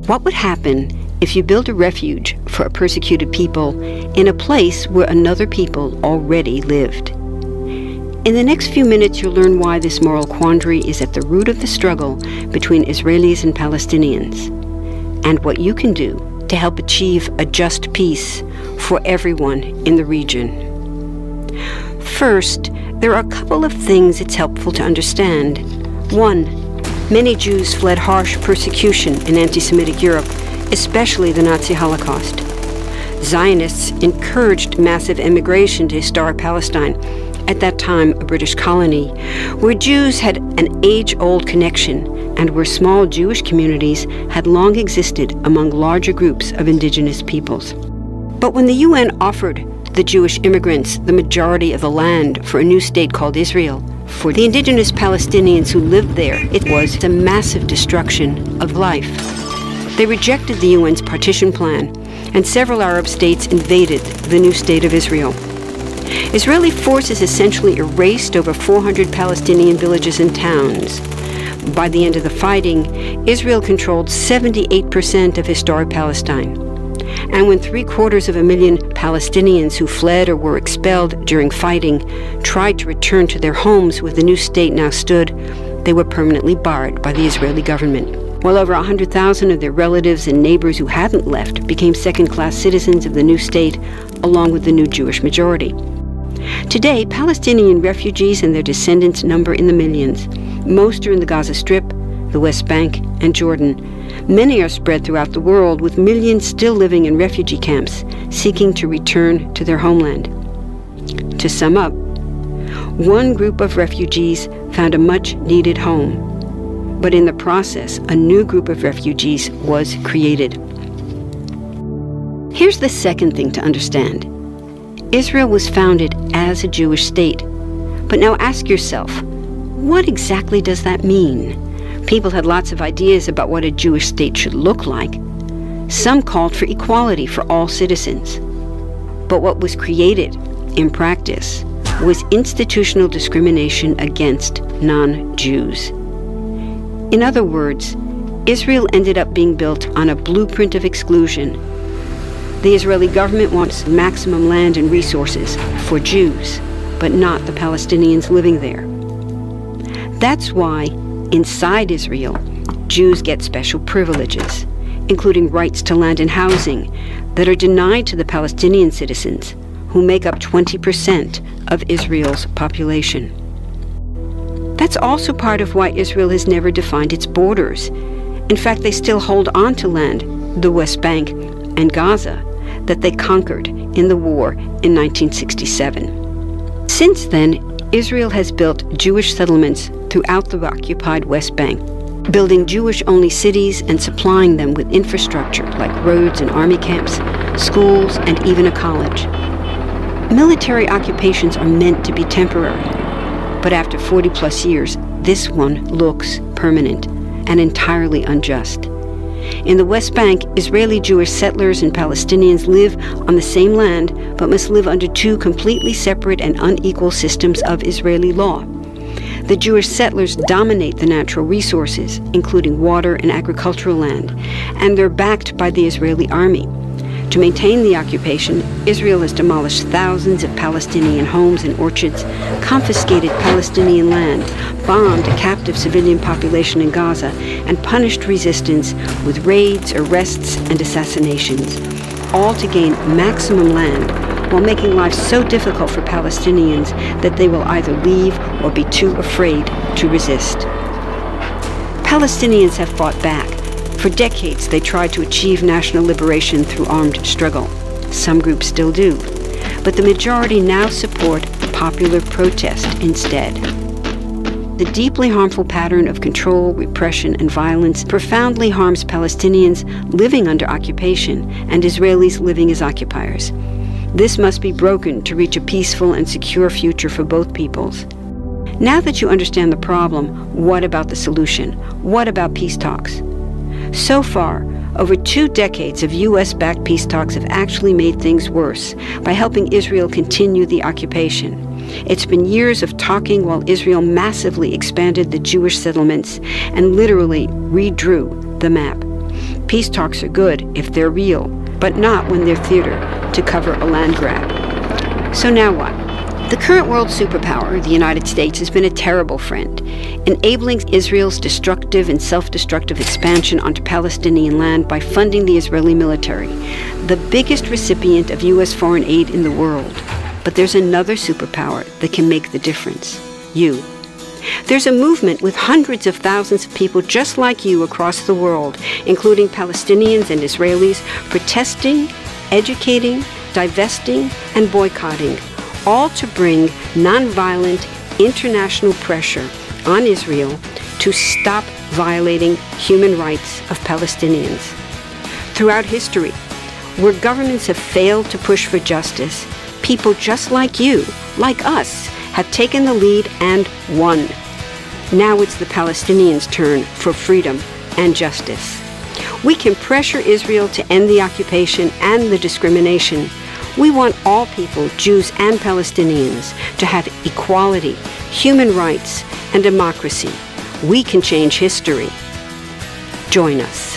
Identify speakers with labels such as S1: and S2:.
S1: What would happen if you built a refuge for a persecuted people in a place where another people already lived? In the next few minutes, you'll learn why this moral quandary is at the root of the struggle between Israelis and Palestinians, and what you can do to help achieve a just peace for everyone in the region. First, there are a couple of things it's helpful to understand. One, many Jews fled harsh persecution in anti-Semitic Europe, especially the Nazi Holocaust. Zionists encouraged massive immigration to historic Palestine, at that time a British colony, where Jews had an age-old connection and where small Jewish communities had long existed among larger groups of indigenous peoples. But when the UN offered the Jewish immigrants the majority of the land for a new state called Israel, for the indigenous Palestinians who lived there, it was a massive destruction of life. They rejected the UN's partition plan, and several Arab states invaded the new state of Israel. Israeli forces essentially erased over 400 Palestinian villages and towns. By the end of the fighting, Israel controlled 78% of historic Palestine. And when 750,000 Palestinians who fled or were expelled during fighting tried to return to their homes where the new state now stood, they were permanently barred by the Israeli government. While over 100,000 of their relatives and neighbors who hadn't left became second-class citizens of the new state, along with the new Jewish majority. Today, Palestinian refugees and their descendants number in the millions. Most are in the Gaza Strip, the West Bank, and Jordan. Many are spread throughout the world, with millions still living in refugee camps, seeking to return to their homeland. To sum up, one group of refugees found a much-needed home, but in the process, a new group of refugees was created. Here's the second thing to understand. Israel was founded as a Jewish state. But now ask yourself, what exactly does that mean? People had lots of ideas about what a Jewish state should look like. Some called for equality for all citizens. But what was created, in practice, was institutional discrimination against non-Jews. In other words, Israel ended up being built on a blueprint of exclusion. The Israeli government wants maximum land and resources for Jews, but not the Palestinians living there. That's why, inside Israel, Jews get special privileges, including rights to land and housing, that are denied to the Palestinian citizens, who make up 20% of Israel's population. That's also part of why Israel has never defined its borders. In fact, they still hold on to land, the West Bank and Gaza, that they conquered in the war in 1967. Since then, Israel has built Jewish settlements throughout the occupied West Bank, building Jewish-only cities and supplying them with infrastructure like roads and army camps, schools, and even a college. Military occupations are meant to be temporary, but after 40-plus years, this one looks permanent and entirely unjust. In the West Bank, Israeli Jewish settlers and Palestinians live on the same land, but must live under two completely separate and unequal systems of Israeli law. The Jewish settlers dominate the natural resources, including water and agricultural land, and they're backed by the Israeli army. To maintain the occupation, Israel has demolished thousands of Palestinian homes and orchards, confiscated Palestinian land, bombed a captive civilian population in Gaza, and punished resistance with raids, arrests, and assassinations, all to gain maximum land, while making life so difficult for Palestinians that they will either leave or be too afraid to resist. Palestinians have fought back. For decades, they tried to achieve national liberation through armed struggle. Some groups still do. But the majority now support popular protest instead. The deeply harmful pattern of control, repression, and violence profoundly harms Palestinians living under occupation and Israelis living as occupiers. This must be broken to reach a peaceful and secure future for both peoples. Now that you understand the problem, what about the solution? What about peace talks? So far, over 2 decades of U.S.-backed peace talks have actually made things worse by helping Israel continue the occupation. It's been years of talking while Israel massively expanded the Jewish settlements and literally redrew the map. Peace talks are good if they're real, but not when they're theater to cover a land grab. So now what? The current world superpower, the United States, has been a terrible friend, enabling Israel's destructive and self-destructive expansion onto Palestinian land by funding the Israeli military, the biggest recipient of U.S. foreign aid in the world. But there's another superpower that can make the difference: you. There's a movement with hundreds of thousands of people just like you across the world, including Palestinians and Israelis, protesting, educating, divesting, and boycotting, all to bring nonviolent international pressure on Israel to stop violating human rights of Palestinians. Throughout history, where governments have failed to push for justice, people just like you, like us, have taken the lead and won. Now it's the Palestinians' turn for freedom and justice. We can pressure Israel to end the occupation and the discrimination. We want all people, Jews and Palestinians, to have equality, human rights, and democracy. We can change history. Join us.